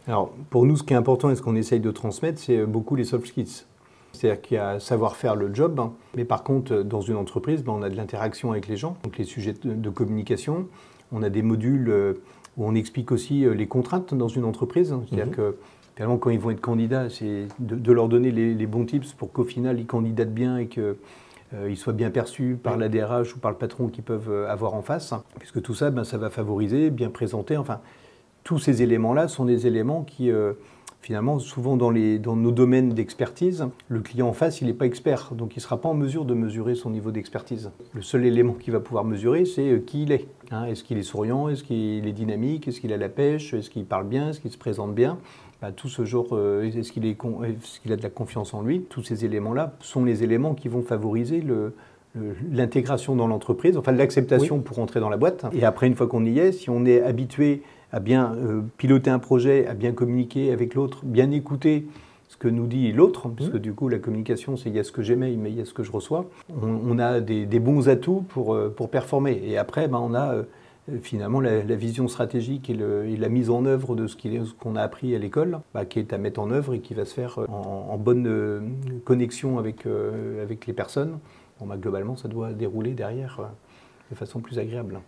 Alors, pour nous, ce qui est important et ce qu'on essaye de transmettre, c'est beaucoup les soft skills. C'est-à-dire qu'il y a savoir faire le job, hein. Mais par contre, dans une entreprise, on a de l'interaction avec les gens, donc les sujets de communication. On a des modules où on explique aussi les contraintes dans une entreprise. C'est-à-dire que, finalement, quand ils vont être candidats, c'est de leur donner les bons tips pour qu'au final, ils candidatent bien et qu'ils soient bien perçus par la DRH ou par le patron qu'ils peuvent avoir en face. Puisque tout ça, ça va favoriser, bien présenter. Enfin, tous ces éléments-là sont des éléments qui... Finalement, souvent dans nos domaines d'expertise, le client en face, il n'est pas expert, donc il ne sera pas en mesure de mesurer son niveau d'expertise. Le seul élément qu'il va pouvoir mesurer, c'est qui il est. Est-ce qu'il est souriant, est-ce qu'il est dynamique, est-ce qu'il a la pêche, est-ce qu'il parle bien, est-ce qu'il se présente bien. Tout ce genre, est-ce qu'il a de la confiance en lui. Tous ces éléments-là sont les éléments qui vont favoriser l'intégration dans l'entreprise, enfin l'acceptation pour entrer dans la boîte. Et après, une fois qu'on y est, si on est habitué à bien piloter un projet, à bien communiquer avec l'autre, bien écouter ce que nous dit l'autre, puisque du coup la communication, c'est il y a ce que j'aimais, mais il y a ce que je reçois. On a des bons atouts pour performer. Et après, on a finalement la vision stratégique et la mise en œuvre de ce qu'on a appris à l'école, qui est à mettre en œuvre et qui va se faire en bonne connexion avec les personnes. Globalement, ça doit dérouler derrière de façon plus agréable.